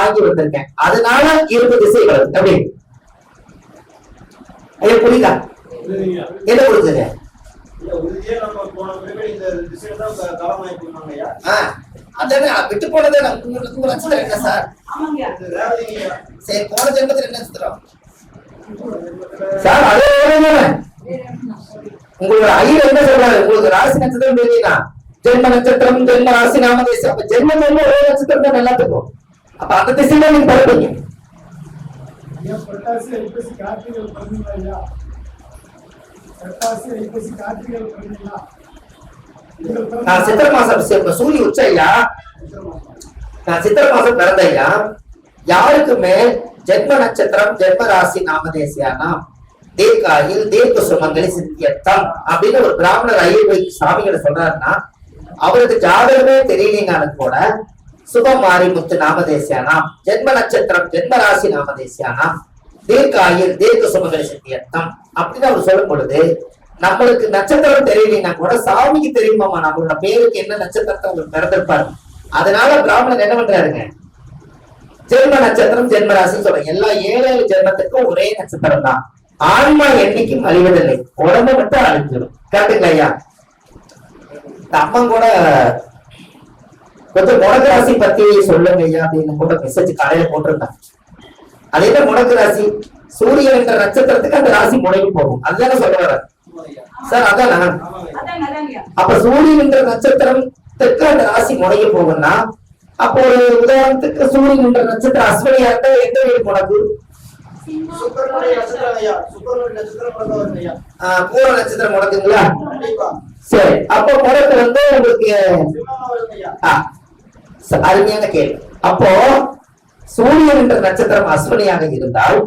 வாங்கி வந்திருக்கேன், அதனால இருப்பு திசை வருது. அப்படி ஐயா புரியுதா? என்ன கொடுத்தது? விட்டு போனது நட்சத்திரம் என்ன சார்? சரி, போன ஜென்மத்தில் என்ன நட்சத்திரம் சார்? அதே உங்களோட ஐயர் என்ன சொல்றாரு? உங்களுக்கு ராசி நட்சத்திரம் தெரியுதா? ஜென்ம நட்சத்திரம், ஜென்ம ராசி, நாம தேசம். அப்ப ஜென்ம ஜென்ம ஒரே நட்சத்திரம் தான் எல்லாத்துக்கும். அப்ப அந்த திசையில நீங்க பரப்பீங்க. நான் சித்திரை மாசம் சூரிய உச்ச ஐயா, நான் சித்திரை மாசம் பிறந்த ஐயா. யாருக்குமே ஜென்ம நட்சத்திரம், ஜென்ம ராசி, நாமதேசியானா தீர்க்காயில் தீர்க்க சுமங்கலி சித்தியத்தம் அப்படின்னு ஒரு பிராமணர் ஐயர் சாமிகளை சொல்றாருன்னா, அவருக்கு ஜாதகமே தெரியலீங்கன்னு கூட சுபம் மாரிமுத்து நாமதேசியானாம், ஜென்ம நட்சத்திரம், ஜென்ம ராசி, நாமதேசியானாம் தீர்க்காயில் தீர்க்க சுமங்கலி சித்தியத்தம் அப்படின்னு அவர் சொல்லும் பொழுது, நம்மளுக்கு நட்சத்திரம் தெரியலீங்கன்னா கூட சாமிக்கு தெரியுமாமா நம்மளோட பேருக்கு என்ன நட்சத்திரத்தை உங்களுக்கு பிறந்திருப்பாரு. அதனால பிராமணர் என்ன பண்றாருங்க, ஜென்ம நட்சத்திரம், ஜென்ம ராசின்னு சொல்றாங்க. எல்லா 7 ஜென்மத்துக்கும் ஒரே நட்சத்திரம் தான். ஆன்மா என்னைக்கும் அழிவதில்லை, உடம்பு மட்டும் அழிஞ்சிடும். கரெக்டுங்களா ஐயா? அம்மா கூட கொஞ்சம் முடக்கு ராசி பத்தி சொல்லுங்க ஐயா அப்படின்னு கூட மெசேஜ் காலையில போட்டிருந்தாங்க. அது என்ன முடக்கு ராசி? சூரியன் என்ற நட்சத்திரத்துக்கு அந்த ராசி முடங்கி போகும், அதுதானே சொல்ல வர சார்? அதானா? அப்ப சூரியன் என்ற நட்சத்திரத்துக்கு அந்த ராசி முடங்கி போகும்னா, அப்போ ஒரு உதாரணத்துக்கு சூரியன் என்ற நட்சத்திரம் அஸ்வினியா இருந்தா எந்த வீடு முடக்கு? பூர நட்சத்திரம் முடக்குங்களா? சரி, அப்போ முடக்கு வந்து உங்களுக்கு அருமையான கேள்வி. அப்போ சூரியன் என்ற நட்சத்திரம் அஸ்வினியாக இருந்தால்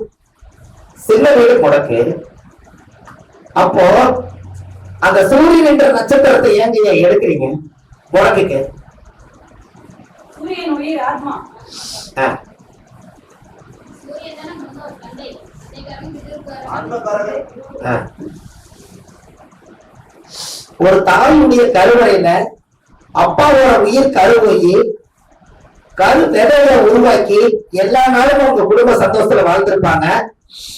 சின்ன வீடு முடக்கு. அப்போ அந்த சூரியன் என்ற நட்சத்திரத்தை ஏங்க எடுக்கிறீங்க முடக்குக்கு? ஒரு தாயுடைய கருவறையில அப்பாவோட உயிர் கருவையை கரு விதையை உருவாக்கி எல்லா நாளும் அவங்க குடும்ப சந்தோஷத்துல வாழ்ந்திருப்பாங்க.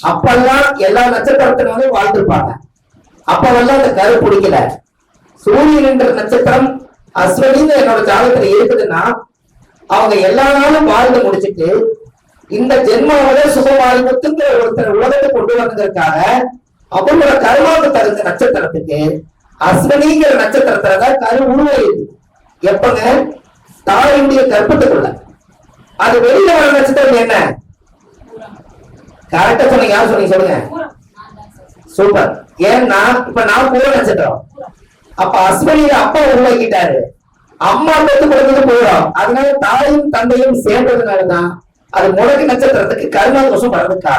அப்பெல்லாம் எல்லா நட்சத்திரத்தினாலும் வாழ்ந்திருப்பாங்க. அப்பவெல்லாம் அந்த கரு பிடிக்கல. சூரியன் என்ற நட்சத்திரம் அஸ்வினின்னு என்னோட ஜாதகத்துல இருக்குதுன்னா, அவங்க எல்லா நாளும் வாழ்ந்து முடிச்சுட்டு இந்த ஜென்மாவில சுபமாரிமுத்துங்கிற ஒருத்தர் உலகத்தை கொண்டு வந்ததற்காக அவங்களோட கருவாக்கு தகுந்த நட்சத்திரத்துக்கு அஸ்வினிங்கிற நட்சத்திரத்துலதான் கரு உருவாயிருக்கு. எப்பங்க? தாயுடைய கற்பத்துக்குள்ள. அது வெளியில வர நட்சத்திரம் என்ன? கரெக்டா சொன்னீங்க. யார் சொன்னீங்க சொல்லுங்க. சூப்பர். ஏன்னா இப்ப நான் பூர நட்சத்திரம். அப்ப அஸ்வினியில அப்பா உருவாக்கிட்டாரு, அம்மா பெற்று கொடுத்தது பூரம். அதனால தாயும் தந்தையும் சேர்ந்ததுனாலதான் அது முடக்கு நட்சத்திரத்துக்கு கருணா தோஷம் வர்றதுக்கா.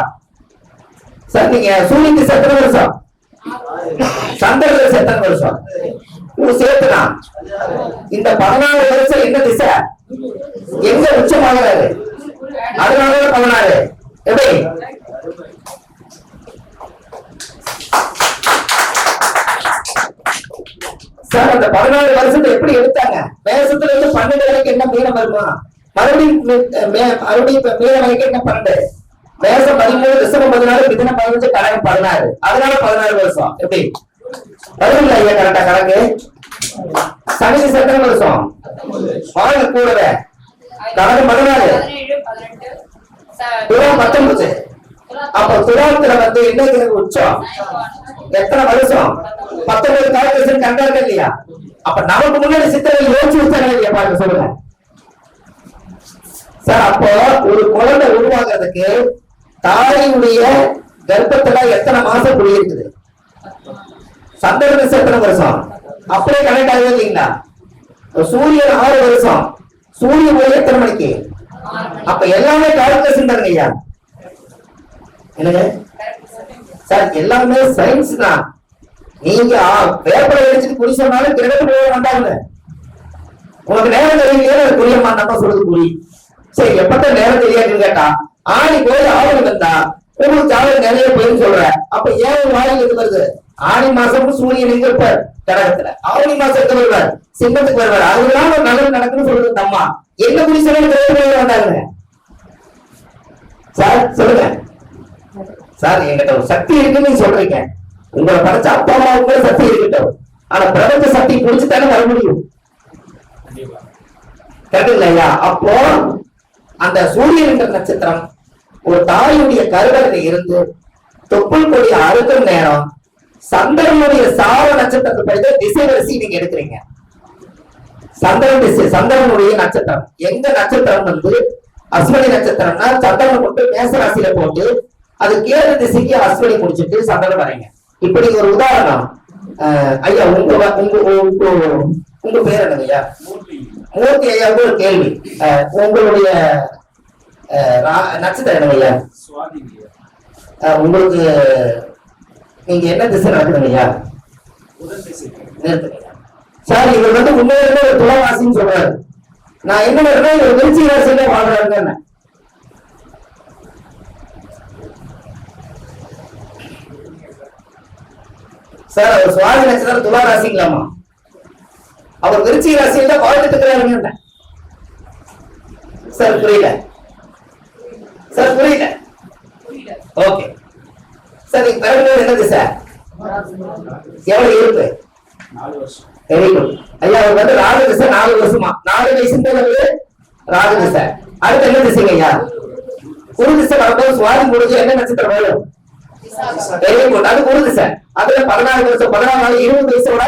சார் நீங்க சூரியனுக்கு எத்தனை வருஷம்? சந்திரனுக்கு எத்தனை வருஷம்? சேர்த்துனா இந்த 14 வருஷம் என்ன திசை? எங்க உச்சமாகிறாரு? அதனால 16. எப்படி சார் அந்த 14 வருஷத்தை எப்படி எடுத்தாங்க? மேசத்துல இருந்து 12 வரைக்கும் என்ன மீனம் வருமா? மறுபடியும் மீனம் வரைக்கும் என்ன 12? மேசம் 13, ரிஷபம் 14, மிதுனம் 15, கடகம் 16. அதனால 16 வருஷம். எப்படி வருங்களா ஐயா? கரெக்டா கணக்கு. சனி எத்தனை வருஷம்? வாங்க கூடவே. கடகம் 14, துலாம் 19. அப்ப துலாத்துல வந்து என்ன உச்சம்? எத்தனை வருஷம்? 19 காலகட்டம் கண்டாங்க இல்லையா? அப்ப நமக்கு முன்னாடி சித்திரை யோசிச்சு வச்சாங்க இல்லையா? பாருங்க சொல்லுங்க சார். அப்போ ஒரு குழந்தை உருவாகிறதுக்கு தாயுடைய கர்ப்பத்துல எத்தனை மாசம் குடியிருக்குது? சந்திரனுக்கு எத்தனை வருஷம்? அப்படியே கனெக்ட் ஆகுது இல்லைங்களா? சூரியன் 6 வருஷம். சூரியன் போய் எத்தனை மணிக்கு? அப்ப எல்லாமே கால்குலேஷன் தானுங்க ஐயா. என்னங்க சார்? எல்லாமே சயின்ஸ் தான். நீங்க பேப்பரை வச்சுட்டு குறி சொன்னாலும் கிரகத்து போய் வந்தாங்க. உனக்கு நேரம் தெரியலையே புரியமா நம்ம சொல்றது புரி. சரி, எப்பத்தான் நேரம் தெரியாதுன்னு கேட்டா, ஆணி போய் ஆவணி வந்தா உங்களுக்கு ஜாதகம் நிறைய போயின்னு சொல்ற. அப்ப ஏன் வாயில் எது வருது? ஆணி மாசமும் சூரியன் எங்க இருப்பார்? கடகத்துல. ஆவணி மாசம் எங்க வருவார்? சிம்மத்துக்கு வருவார். அதுதான் ஒரு நல்லது நடக்குன்னு சொல்றது. அம்மா என்ன குறி சொன்னாலும் கிரகத்து போய் வந்தாங்க. சார் சொல்லுங்க சார். என்கிட்ட ஒரு சக்தி இருக்குன்னு நீங்க சொல்றீங்க. உங்களை படைச்ச அப்பா அம்மாவுக்கு சக்தி இருக்கட்டும், ஆனா பிரபஞ்ச சக்தி புடிச்சுத்தானே வர முடியும். கரெக்டுங்களா ஐயா? அப்போ அந்த சூரியன் என்ற நட்சத்திரம் ஒரு தாயுடைய கருவறையில இருந்து தொப்புள் கொடி அறுக்கும் நேரம் சந்திரனுடைய சார நட்சத்திரத்தை படித்த திசை வரிசை நீங்க எடுக்கிறீங்க. சந்திரன் திசை, சந்திரனுடைய நட்சத்திரம் எங்க நட்சத்திரம் வந்து அஸ்வினி நட்சத்திரம்னா சந்திரனை போட்டு மேசராசியில போட்டு அது கேது திசைக்கு அஸ்வினி முடிச்சுட்டு சந்திரன் வரைங்க. இப்படி ஒரு உதாரணம். ஐயா உங்க உங்க உங்க உங்க பேர் என்னங்க ஐயா? மூர்த்தி ஐயா. ஒரு கேள்வி, உங்களுடைய நட்சத்திரம் என்னங்க ஐயா? உங்களுக்கு நீங்க என்ன திசை நடக்குதுங்க ஐயா? சார் இவர் வந்து உண்மையிலே ஒரு துளவாசின்னு சொல்றாரு. நான் என்ன பண்றேன், இவர் விருச்சிக ராசியில வாழ்றாருங்க. சார் அவர் சுவாதி நட்சத்திரம் துலா ராசிங்களாமா, அவர் விருச்சிக ராசியில வாழ்ந்துட்டு இருக்கிறாருங்க. சார் புரியல சார், புரியல. ஓகே சார், நீங்க பிறகு என்ன திசை, எவ்வளவு இருப்பு? 4 வருஷம். வெரி குட் ஐயா. அவர் வந்து ராகு திசை 4 வருஷமா, 4 வயசுன்றது ராகு திசை. அடுத்து என்ன திசைங்க ஐயா? குரு திசை வரப்போ சுவாதி முடிஞ்சு என்ன நட்சத்திரம் வரும்? வெரி குட், அது குரு திசை. அதுல 14 வருஷம், 14 20 வயசோட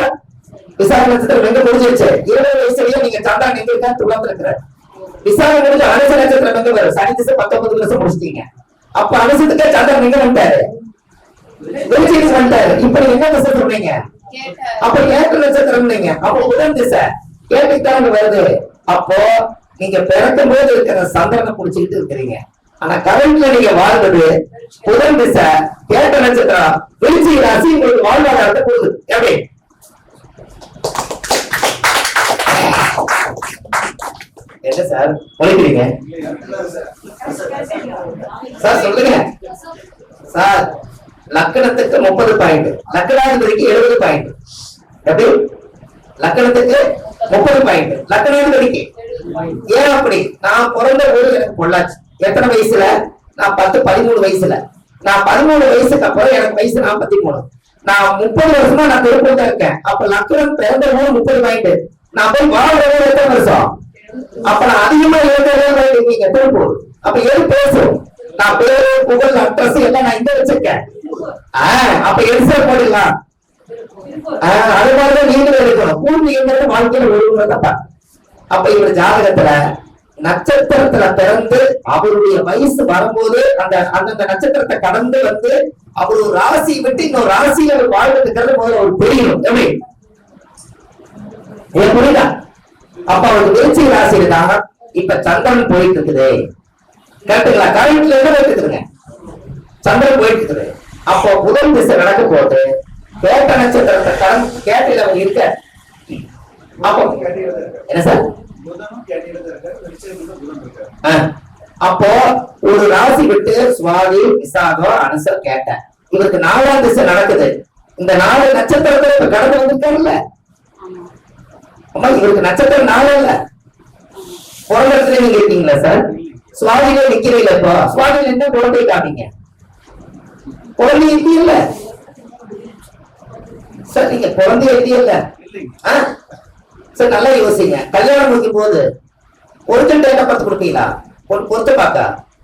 விசாக நட்சத்திரம் எங்க முடிஞ்சிருச்சு? 20 வயசுலயே நீங்க சந்திரன் எங்க இருக்கா? துலத்துல இருக்கிற. விசாக முடிஞ்ச அனுச நட்சத்திரம் எங்க வரும்? சனி திசை 19 வருஷம் முடிச்சிட்டீங்க. அப்ப அனுசத்துக்கே சந்திரன் எங்க வந்துட்டாரு? விருச்சிக வந்துட்டாரு. இப்ப நீங்க என்ன திசை சொல்றீங்க? அப்ப ஏற்ற நட்சத்திரம் நீங்க. அப்ப புதன் திசை கேட்டுக்கிட்டாங்க வருது. அப்போ நீங்க பிறக்கும் போது இருக்கிற சந்திரனை புடிச்சுக்கிட்டு இருக்கிறீங்க. ஆனா கரண்ட்ல நீங்க வாழ்றது புதன் திசை, கேட்ட நட்சத்திரம், விருச்சிக ராசி உங்களுக்கு வாழ்வாதாரத்தை கொடுக்குது. எப்படி என்ன சார் உழைக்கிறீங்க சார்? சொல்லுங்க சார். லக்கணத்துக்கு 30 பாயிண்ட், லக்கணாதிபதிக்கு 70 பாயிண்ட். எப்படி? லக்கணத்துக்கு 30 பாயிண்ட், லக்கணாதிபதிக்கு. ஏன் அப்படி? நான் பிறந்த ஊரு எனக்கு பொள்ளாச்சி. எத்தனை வயசுல? நான் 13 வயசுல. நான் 13 வயசுக்கு அப்புறம் எனக்கு வயசு 43. நான் 30 வருஷமா நான் திருப்பூர் தான் இருக்கேன். அப்ப லக்கணம் பிறந்த ஊர் 30 பாயிண்ட். நான் போய் வாழ்ற எத்தனை வருஷம்? அப்ப நான் அதிகமா இருக்கீங்க திருப்பூர். அப்ப எது பேசும்? நான் பேரு புகழ் அட்ரஸ் எல்லாம் நான் இங்க வச்சிருக்கேன். அப்ப எரிசல் போடலாம். அது மாதிரிதான் நீங்களும் இருக்கணும். பூர்வீகங்கிறது வாழ்க்கையில ஒழுங்குறதப்பா. அப்ப இவர் ஜாதகத்துல நட்சத்திரத்துல பிறந்து அவருடைய வயசு வரும்போது அந்த அந்தந்த நட்சத்திரத்தை கடந்து வந்து அவர் ஒரு ராசியை விட்டு இன்னொரு ராசியில அவர் வாழ்றதுங்கிறது முதல்ல ஒரு தெரியணும். எப்படி புரியுதா? அப்ப அவருக்கு விருச்சிக ராசியில தான் இப்ப சந்திரன் போயிட்டு இருக்குது. கரெக்டுங்களா? கரண்ட்ல என்ன போயிட்டு இருக்குங்க? சந்திரன் போயிட்டு இருக்குது. அப்போ புதன் திசை நடக்க போது கேட்ட நட்சத்திரத்தை கடந்து கேட்டில அவர் இருக்க. அப்போ என்ன சார்? அப்போ ஒரு ராசி விட்டு சுவாதி விசாகம் அனுசம் கேட்ட இவருக்கு 4ஆம் திசை நடக்குது. இந்த 4 நட்சத்திரத்தை இப்ப கடந்து வந்திருக்காருல்ல. அம்மா இவருக்கு நட்சத்திரம் 4 இல்ல. பிறந்த இடத்துல நீங்க இருக்கீங்களா சார்? சுவாதியில நிக்கிறீங்களா? இப்போ சுவாதியில என்ன குழந்தை காப்பீங்க? குழந்தை எப்படி இல்ல சார்? நீங்க குழந்தை எப்படி இல்ல சார்? நல்லா யோசிங்க. கல்யாணம் முடிக்கும் போது ஒருத்தன் என்ன பார்த்து கொடுப்பீங்களா? பொறுத்து பார்க்க